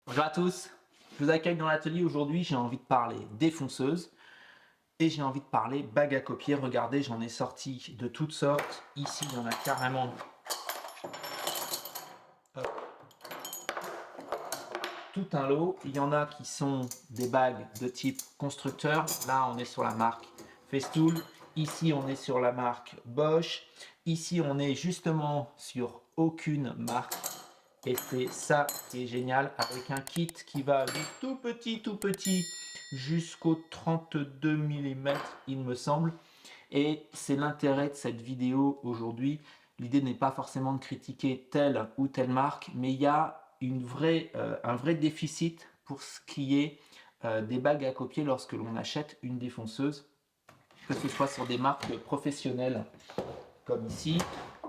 Bonjour à tous, je vous accueille dans l'atelier. Aujourd'hui, j'ai envie de parler défonceuse et j'ai envie de parler bague à copier. Regardez, j'en ai sorti de toutes sortes. Ici, il y en a carrément tout un lot. Il y en a qui sont des bagues de type constructeur. Là, on est sur la marque Festool. Ici, on est sur la marque Bosch. Ici, on est justement sur aucune marque. Et c'est ça qui est génial, avec un kit qui va du tout petit jusqu'au 32 mm, il me semble. Et c'est l'intérêt de cette vidéo aujourd'hui. L'idée n'est pas forcément de critiquer telle ou telle marque, mais il y a un vrai déficit pour ce qui est des bagues à copier lorsque l'on achète une défonceuse, que ce soit sur des marques professionnelles comme ici,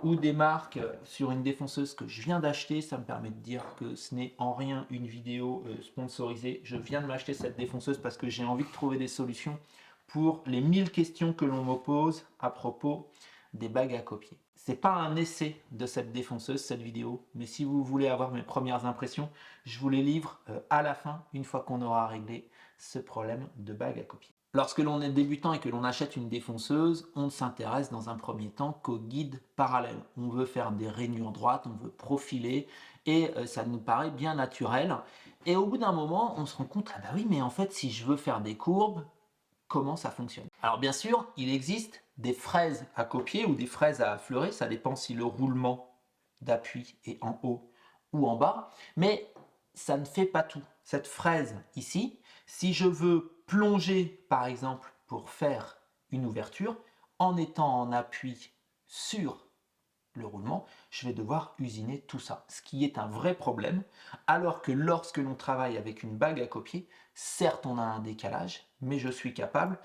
ou des marques sur une défonceuse que je viens d'acheter. Ça me permet de dire que ce n'est en rien une vidéo sponsorisée. Je viens de m'acheter cette défonceuse parce que j'ai envie de trouver des solutions pour les 1000 questions que l'on me pose à propos des bagues à copier. C'est pas un essai de cette défonceuse, cette vidéo, mais si vous voulez avoir mes premières impressions, je vous les livre à la fin, une fois qu'on aura réglé ce problème de bagues à copier. Lorsque l'on est débutant et que l'on achète une défonceuse, on ne s'intéresse dans un premier temps qu'au guide parallèle. On veut faire des rainures droites, on veut profiler, et ça nous paraît bien naturel. Et au bout d'un moment, on se rend compte, ah bah oui, mais en fait, si je veux faire des courbes, comment ça fonctionne? Alors bien sûr, il existe des fraises à copier ou des fraises à affleurer, ça dépend si le roulement d'appui est en haut ou en bas, mais ça ne fait pas tout. Cette fraise ici, si je veux plonger par exemple pour faire une ouverture, en étant en appui sur le roulement, je vais devoir usiner tout ça, ce qui est un vrai problème, alors que lorsque l'on travaille avec une bague à copier, certes on a un décalage, mais je suis capable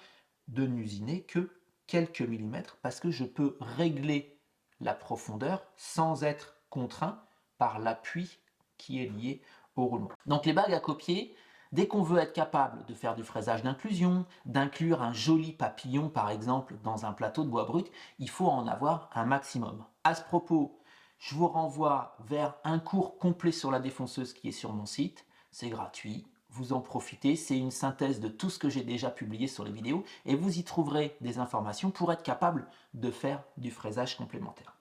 de n'usiner que quelques millimètres parce que je peux régler la profondeur sans être contraint par l'appui qui est lié au roulement. Donc les bagues à copier, dès qu'on veut être capable de faire du fraisage d'inclusion, d'inclure un joli papillon par exemple dans un plateau de bois brut, il faut en avoir un maximum. À ce propos, je vous renvoie vers un cours complet sur la défonceuse qui est sur mon site, c'est gratuit, vous en profitez, c'est une synthèse de tout ce que j'ai déjà publié sur les vidéos et vous y trouverez des informations pour être capable de faire du fraisage complémentaire.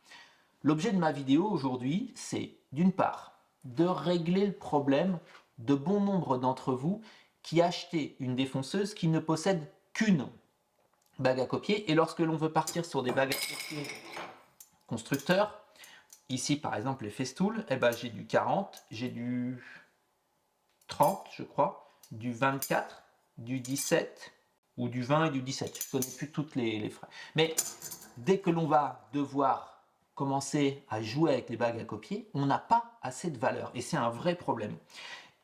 L'objet de ma vidéo aujourd'hui, c'est d'une part de régler le problème de bon nombre d'entre vous qui achetez une défonceuse qui ne possède qu'une bague à copier, et lorsque l'on veut partir sur des bagues à copier constructeurs, ici par exemple les Festool, eh ben, j'ai du 40, j'ai du 30 je crois, du 24, du 17 ou du 20 et du 17. Je ne connais plus toutes les frais. Mais dès que l'on va devoir commencer à jouer avec les bagues à copier, on n'a pas assez de valeur et c'est un vrai problème.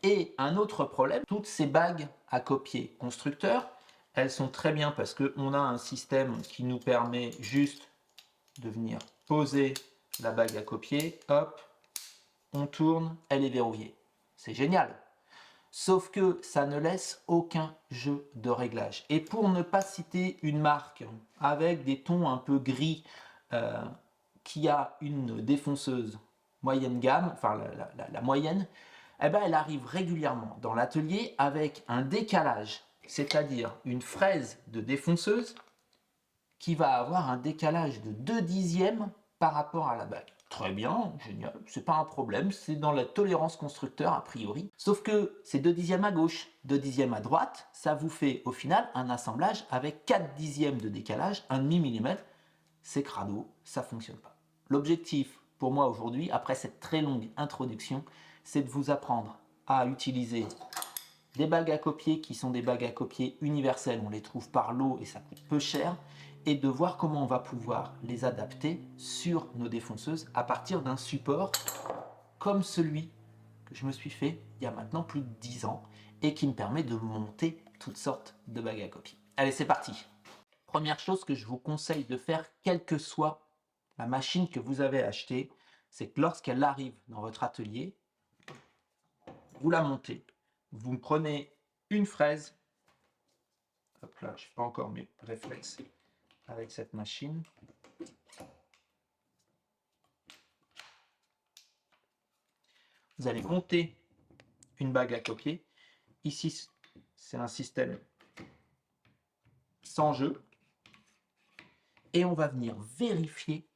Et un autre problème, toutes ces bagues à copier constructeurs, elles sont très bien parce qu'on a un système qui nous permet juste de venir poser la bague à copier, hop, on tourne, elle est verrouillée. C'est génial. Sauf que ça ne laisse aucun jeu de réglage. Et pour ne pas citer une marque avec des tons un peu gris euh, qui a une défonceuse moyenne gamme, enfin la moyenne, eh ben elle arrive régulièrement dans l'atelier avec un décalage, c'est-à-dire une fraise de défonceuse qui va avoir un décalage de 2 dixièmes par rapport à la bague. Très bien, génial, c'est pas un problème, c'est dans la tolérance constructeur a priori. Sauf que c'est 2 dixièmes à gauche, 2 dixièmes à droite, ça vous fait au final un assemblage avec 4 dixièmes de décalage, 1,5 millimètre. C'est crado, ça fonctionne pas. L'objectif pour moi aujourd'hui, après cette très longue introduction, c'est de vous apprendre à utiliser des bagues à copier qui sont des bagues à copier universelles, on les trouve par lot et ça coûte peu cher, et de voir comment on va pouvoir les adapter sur nos défonceuses à partir d'un support comme celui que je me suis fait il y a maintenant plus de 10 ans et qui me permet de monter toutes sortes de bagues à copier. Allez, c'est parti. Première chose que je vous conseille de faire, quelle que soit la machine que vous avez achetée, c'est que lorsqu'elle arrive dans votre atelier, vous la montez. Vous prenez une fraise. Hop là, je n'ai pas encore mes réflexes avec cette machine. Vous allez monter une bague à copier. Ici, c'est un système sans jeu. Et on va venir vérifier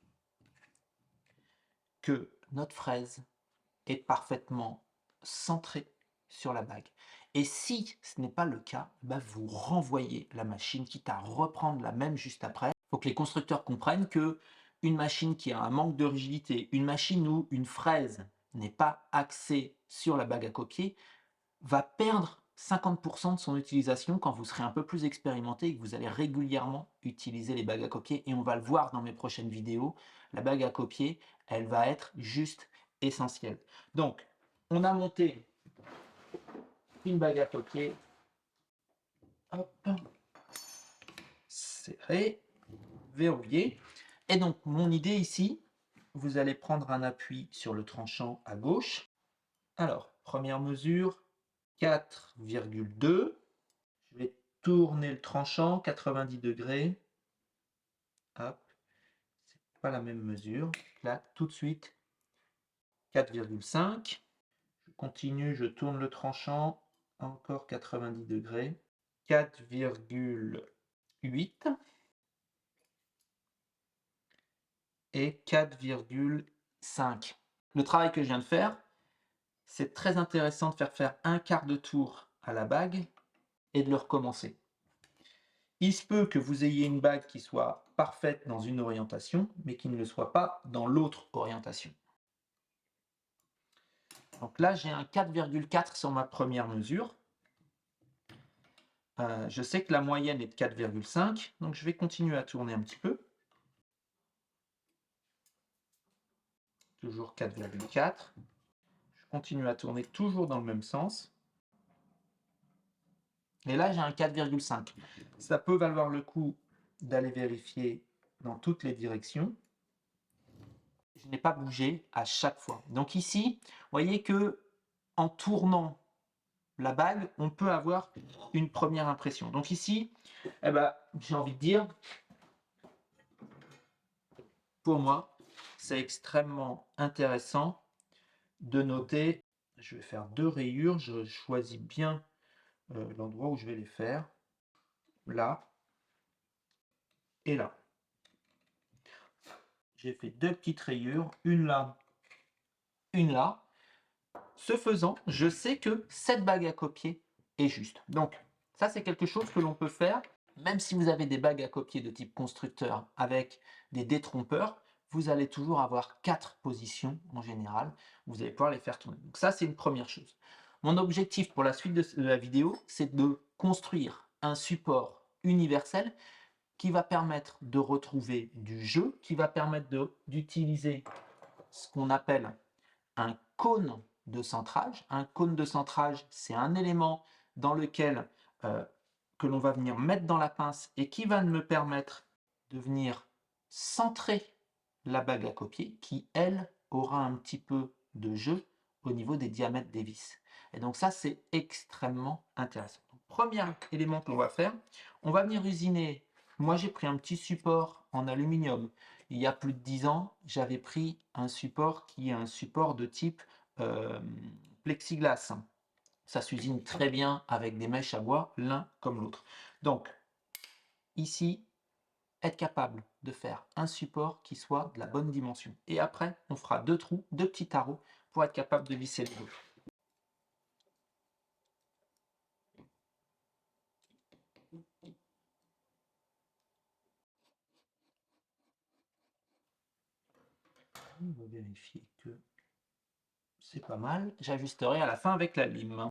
que notre fraise est parfaitement centrée sur la bague. Et si ce n'est pas le cas, bah vous renvoyez la machine, quitte à reprendre la même juste après. Il faut que les constructeurs comprennent que une machine qui a un manque de rigidité, une machine où une fraise n'est pas axée sur la bague à copier, va perdre 50% de son utilisation quand vous serez un peu plus expérimenté et que vous allez régulièrement utiliser les bagues à copier. Et on va le voir dans mes prochaines vidéos, la bague à copier, elle va être juste essentielle. Donc, on a monté une bague à copier. Hop, serré, verrouillé. Et donc, mon idée ici, vous allez prendre un appui sur le tranchant à gauche. Alors, première mesure, 4,2. Je vais tourner le tranchant, 90 degrés. Hop, c'est pas la même mesure. Là, tout de suite, 4,5. Je continue, je tourne le tranchant, encore 90 degrés. 4,8 et 4,5. Le travail que je viens de faire, c'est très intéressant de faire un quart de tour à la bague et de le recommencer. Il se peut que vous ayez une bague qui soit parfaite dans une orientation, mais qui ne le soit pas dans l'autre orientation. Donc là, j'ai un 4,4 sur ma première mesure. Je sais que la moyenne est de 4,5, donc je vais continuer à tourner un petit peu. Toujours 4,4. Je continue à tourner toujours dans le même sens. Et là, j'ai un 4,5. Ça peut valoir le coup d'aller vérifier dans toutes les directions. Je n'ai pas bougé à chaque fois. Donc ici, vous voyez que en tournant la bague, on peut avoir une première impression. Donc ici, eh ben, j'ai envie de dire, pour moi, c'est extrêmement intéressant de noter. Je vais faire 2 rayures, je choisis bien l'endroit où je vais les faire. Là et là. J'ai fait 2 petites rayures, une là, une là. Ce faisant, je sais que cette bague à copier est juste. Donc, ça, c'est quelque chose que l'on peut faire. Même si vous avez des bagues à copier de type constructeur avec des détrompeurs, vous allez toujours avoir 4 positions en général. Vous allez pouvoir les faire tourner. Donc ça, c'est une première chose. Mon objectif pour la suite de la vidéo, c'est de construire un support universel qui va permettre de retrouver du jeu, qui va permettre d'utiliser ce qu'on appelle un cône de centrage. Un cône de centrage, c'est un élément dans lequel que l'on va venir mettre dans la pince et qui va me permettre de venir centrer la bague à copier, qui, elle, aura un petit peu de jeu au niveau des diamètres des vis. Et donc ça, c'est extrêmement intéressant. Donc, premier élément que l'on va faire, on va venir usiner. Moi, j'ai pris un petit support en aluminium. Il y a plus de 10 ans, j'avais pris un support qui est un support de type plexiglas. Ça s'usine très bien avec des mèches à bois, l'un comme l'autre. Donc, ici, être capable de faire un support qui soit de la bonne dimension. Et après, on fera 2 trous, 2 petits tarots pour être capable de visser les deux. On va vérifier que c'est pas mal. J'ajusterai à la fin avec la lime.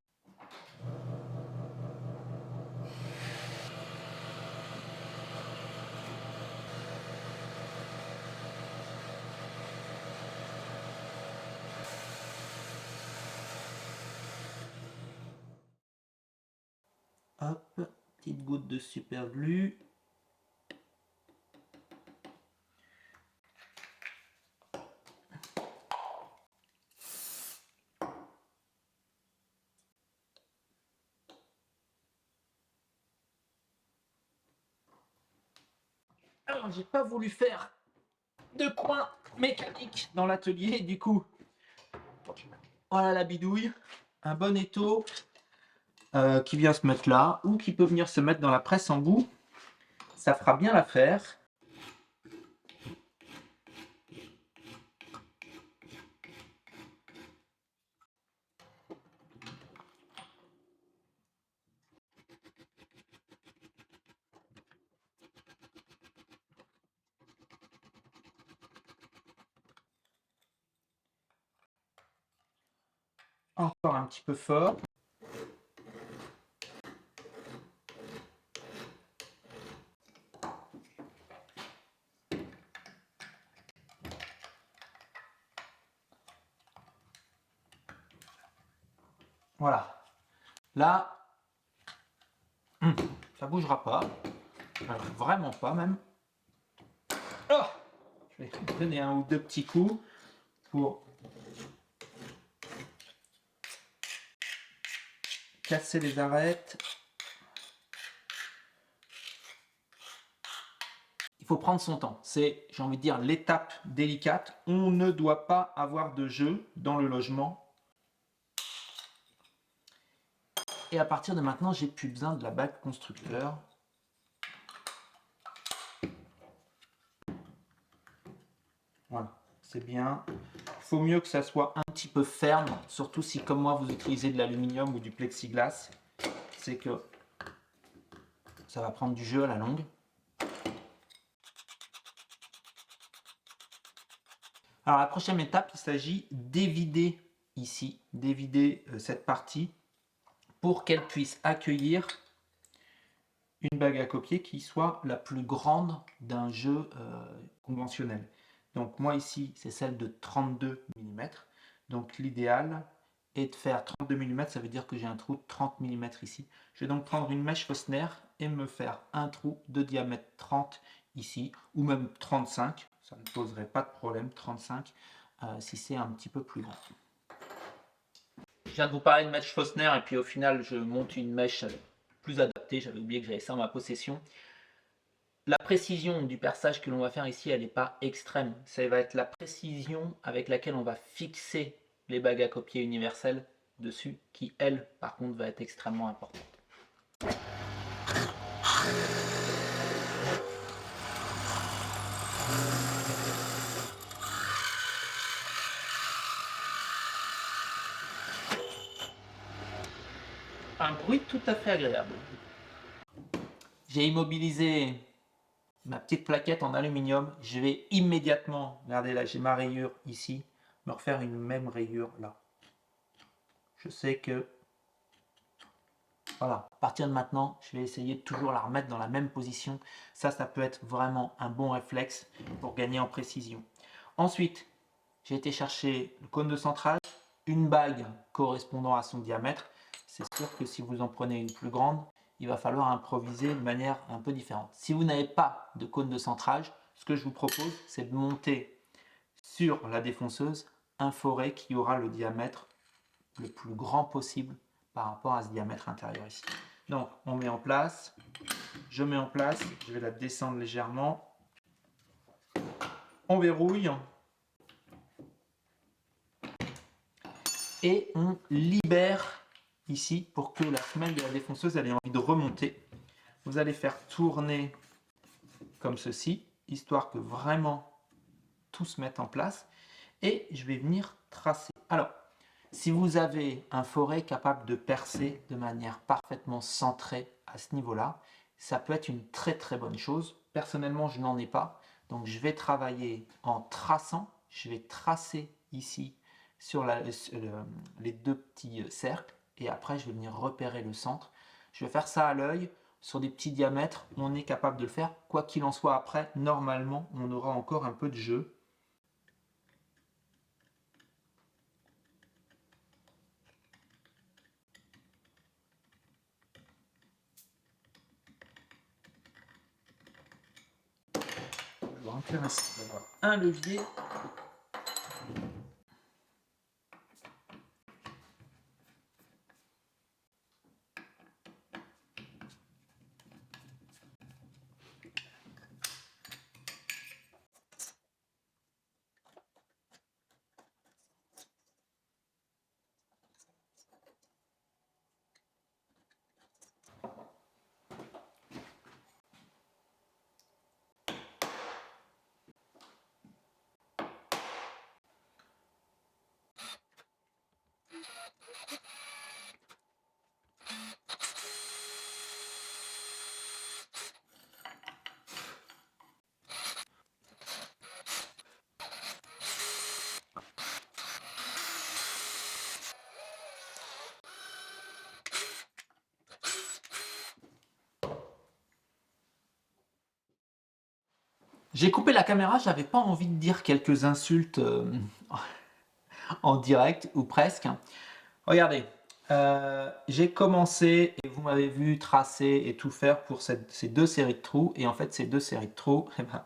Hop, petite goutte de super glue. Alors, j'ai pas voulu faire de coin mécanique dans l'atelier, du coup, voilà la bidouille. un bon étau qui vient se mettre là ou qui peut venir se mettre dans la presse en bout. Ça fera bien l'affaire. Encore un petit peu fort. Voilà. Là, ça bougera pas. Vraiment pas même. Oh, je vais donner un ou deux petits coups pour casser les arêtes. Il faut prendre son temps. C'est, j'ai envie de dire, l'étape délicate. On ne doit pas avoir de jeu dans le logement. Et à partir de maintenant, j'ai plus besoin de la bague constructeur. Voilà, c'est bien. Il faut mieux que ça soit un petit peu ferme, surtout si comme moi vous utilisez de l'aluminium ou du plexiglas. C'est que ça va prendre du jeu à la longue. Alors la prochaine étape, il s'agit d'évider ici, d'évider cette partie pour qu'elle puisse accueillir une bague à copier qui soit la plus grande d'un jeu conventionnel. Donc moi ici, c'est celle de 32 mm. Donc l'idéal est de faire 32 mm, ça veut dire que j'ai un trou de 30 mm ici. Je vais donc prendre une mèche Forstner et me faire un trou de diamètre 30 ici, ou même 35, ça ne poserait pas de problème, 35, si c'est un petit peu plus grand. Je viens de vous parler de mèche Forstner et puis au final je monte une mèche plus adaptée, j'avais oublié que j'avais ça en ma possession. La précision du perçage que l'on va faire ici, elle n'est pas extrême. Ça va être la précision avec laquelle on va fixer les bagues à copier universelles dessus, qui elle, par contre, va être extrêmement importante. Un bruit tout à fait agréable. J'ai immobilisé ma petite plaquette en aluminium. Je vais immédiatement, regardez là, j'ai ma rayure ici, me refaire une même rayure là. Je sais que, voilà, à partir de maintenant, je vais essayer de toujours la remettre dans la même position. Ça peut être vraiment un bon réflexe pour gagner en précision. Ensuite, j'ai été chercher le cône de centrage, une bague correspondant à son diamètre. C'est sûr que si vous en prenez une plus grande, il va falloir improviser de manière un peu différente. Si vous n'avez pas de cône de centrage, ce que je vous propose, c'est de monter sur la défonceuse un forêt qui aura le diamètre le plus grand possible par rapport à ce diamètre intérieur ici. Donc, on met en place, je mets en place, je vais la descendre légèrement, on verrouille, et on libère ici pour que la semelle de la défonceuse ait envie de remonter. Vous allez faire tourner comme ceci, histoire que vraiment tout se mette en place. Et je vais venir tracer. Alors, si vous avez un forêt capable de percer de manière parfaitement centrée à ce niveau-là, ça peut être une très très bonne chose. Personnellement, je n'en ai pas. Donc, je vais travailler en traçant. Je vais tracer ici sur les deux petits cercles. Et après, je vais venir repérer le centre. Je vais faire ça à l'œil. Sur des petits diamètres, on est capable de le faire. Quoi qu'il en soit, après, normalement, on aura encore un peu de jeu. Intéressant d'avoir un levier. J'ai coupé la caméra, j'avais pas envie de dire quelques insultes en direct, ou presque. Regardez, j'ai commencé, et vous m'avez vu tracer et tout faire pour ces deux séries de trous, et en fait ces deux séries de trous, eh ben,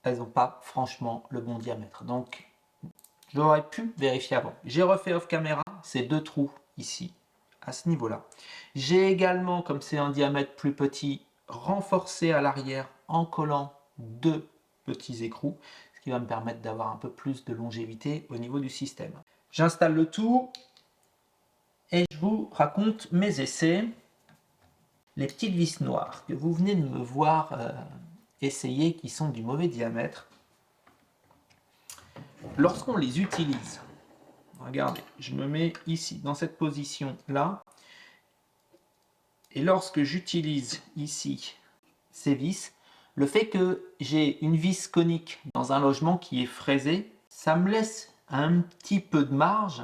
elles n'ont pas franchement le bon diamètre. Donc j'aurais pu vérifier avant. J'ai refait off caméra ces deux trous ici, à ce niveau-là. J'ai également, comme c'est un diamètre plus petit, renforcé à l'arrière en collant deux petits écrous, ce qui va me permettre d'avoir un peu plus de longévité au niveau du système. J'installe le tout et je vous raconte mes essais. Les petites vis noires que vous venez de me voir essayer, qui sont du mauvais diamètre, lorsqu'on les utilise, regardez, je me mets ici, dans cette position-là, et lorsque j'utilise ici ces vis, le fait que j'ai une vis conique dans un logement qui est fraisé, ça me laisse un petit peu de marge,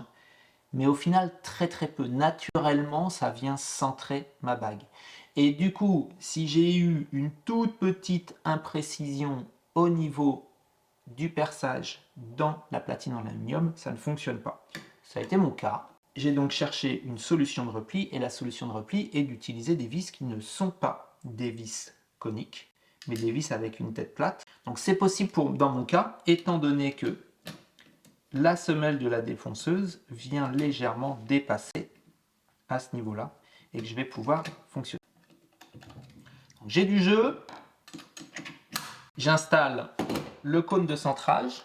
mais au final très peu. Naturellement, ça vient centrer ma bague. Et du coup, si j'ai eu une toute petite imprécision au niveau du perçage dans la platine en aluminium, ça ne fonctionne pas. Ça a été mon cas. J'ai donc cherché une solution de repli, et la solution de repli est d'utiliser des vis qui ne sont pas des vis coniques, mais des vis avec une tête plate. Donc c'est possible dans mon cas, étant donné que la semelle de la défonceuse vient légèrement dépasser à ce niveau-là, et que je vais pouvoir fonctionner. J'ai du jeu, j'installe le cône de centrage.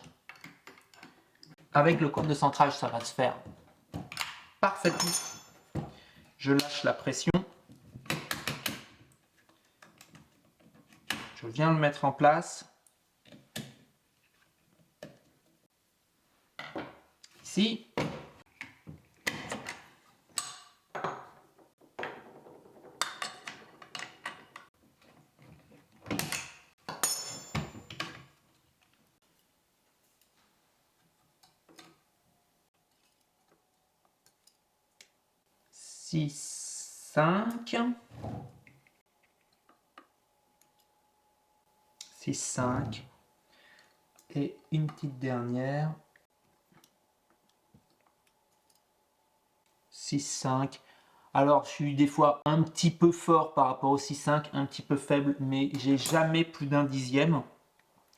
Avec le cône de centrage, ça va se faire parfaitement. Je lâche la pression. Je viens le mettre en place. Ici. Six, 5. 6, 5. Et une petite dernière. 6, 5. Alors, je suis des fois un petit peu fort par rapport au 6, 5, un petit peu faible, mais j'ai jamais plus d'un dixième,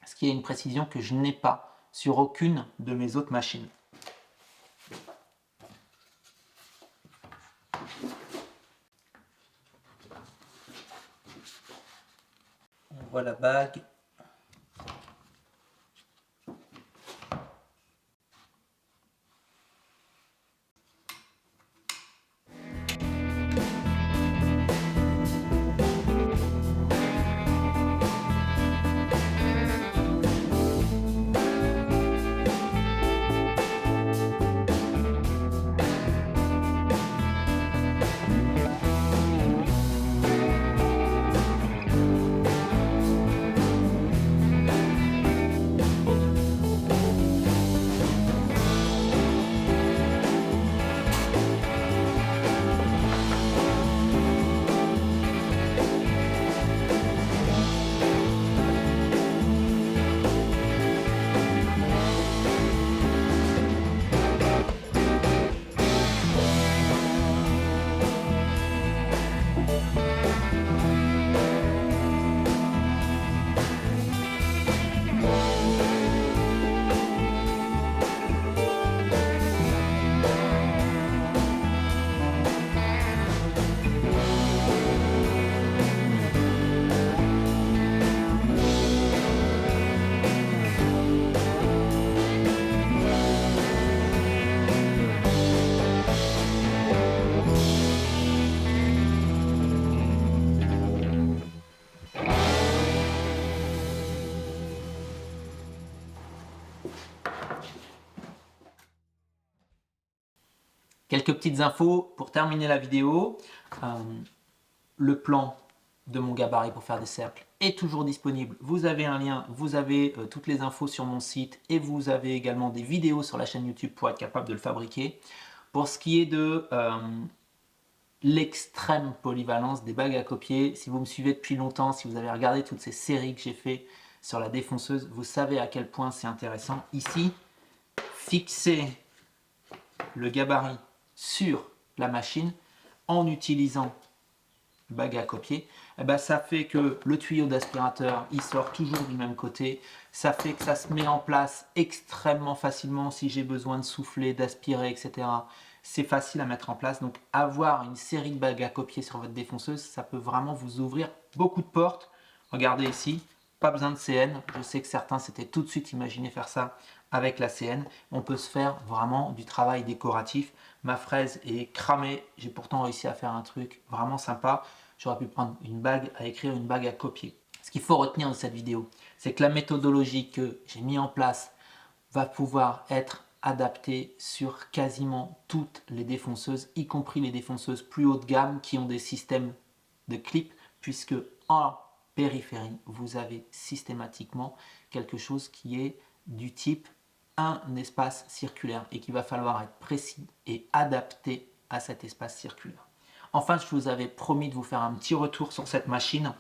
ce qui est une précision que je n'ai pas sur aucune de mes autres machines. On voit la bague. Quelques petites infos pour terminer la vidéo. Le plan de mon gabarit pour faire des cercles est toujours disponible. Vous avez un lien, vous avez toutes les infos sur mon site, et vous avez également des vidéos sur la chaîne YouTube pour être capable de le fabriquer. Pour ce qui est de l'extrême polyvalence des bagues à copier, si vous me suivez depuis longtemps, si vous avez regardé toutes ces séries que j'ai fait, sur la défonceuse, vous savez à quel point c'est intéressant. Ici, fixer le gabarit sur la machine en utilisant le bague à copier, eh ben, ça fait que le tuyau d'aspirateur il sort toujours du même côté, ça fait que ça se met en place extrêmement facilement si j'ai besoin de souffler, d'aspirer, etc. C'est facile à mettre en place, donc avoir une série de bagues à copier sur votre défonceuse, ça peut vraiment vous ouvrir beaucoup de portes. Regardez ici, pas besoin de CN, je sais que certains s'étaient tout de suite imaginé faire ça avec la CN, on peut se faire vraiment du travail décoratif. Ma fraise est cramée, j'ai pourtant réussi à faire un truc vraiment sympa. J'aurais pu prendre une bague à écrire, une bague à copier. Ce qu'il faut retenir de cette vidéo, c'est que la méthodologie que j'ai mis en place va pouvoir être adaptée sur quasiment toutes les défonceuses, y compris les défonceuses plus haut de gamme qui ont des systèmes de clip, puisque en périphérie, vous avez systématiquement quelque chose qui est du type un espace circulaire et qu'il va falloir être précis et adapté à cet espace circulaire. Enfin, je vous avais promis de vous faire un petit retour sur cette machine.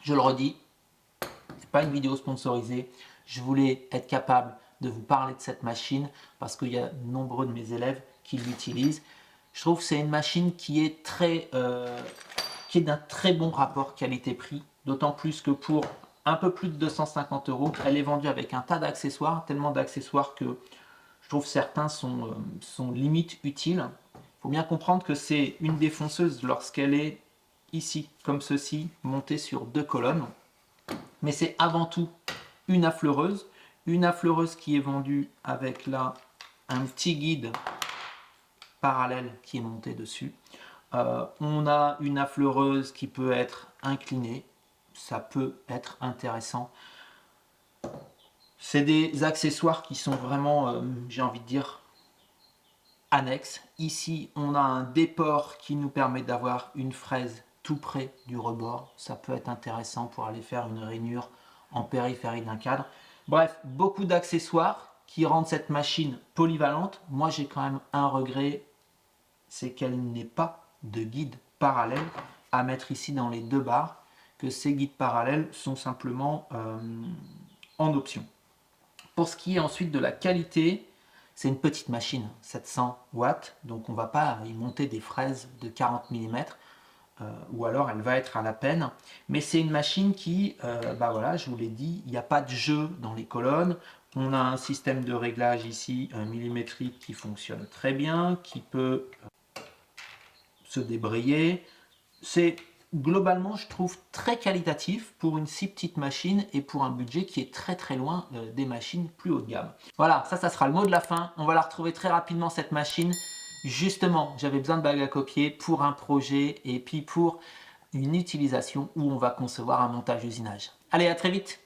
Je le redis, ce n'est pas une vidéo sponsorisée. Je voulais être capable de vous parler de cette machine parce qu'il y a nombreux de mes élèves qui l'utilisent. Je trouve que c'est une machine qui est d'un très bon rapport qualité-prix, d'autant plus que pour un peu plus de 250 €, elle est vendue avec un tas d'accessoires, tellement d'accessoires que je trouve certains sont limite utiles. Il faut bien comprendre que c'est une défonceuse lorsqu'elle est ici, comme ceci, montée sur 2 colonnes. Mais c'est avant tout une affleureuse qui est vendue avec là un petit guide parallèle qui est monté dessus. On a une affleureuse qui peut être inclinée, ça peut être intéressant. C'est des accessoires qui sont vraiment, j'ai envie de dire, annexes. Ici, on a un déport qui nous permet d'avoir une fraise tout près du rebord. Ça peut être intéressant pour aller faire une rainure en périphérie d'un cadre. Bref, beaucoup d'accessoires qui rendent cette machine polyvalente. Moi, j'ai quand même un regret, c'est qu'elle n'ait pas de guide parallèle à mettre ici dans les 2 barres, que ces guides parallèles sont simplement en option. Pour ce qui est ensuite de la qualité, c'est une petite machine, 700 watts, donc on ne va pas y monter des fraises de 40 mm, ou alors elle va être à la peine. Mais c'est une machine qui, voilà, je vous l'ai dit, il n'y a pas de jeu dans les colonnes. On a un système de réglage ici, millimétrique, qui fonctionne très bien, qui peut se débrayer. C'est globalement, je trouve, très qualitatif pour une si petite machine et pour un budget qui est très très loin des machines plus haut de gamme. Voilà, ça sera le mot de la fin. On va la retrouver très rapidement, cette machine. Justement, j'avais besoin de bagues à copier pour un projet et puis pour une utilisation où on va concevoir un montage usinage. Allez, à très vite!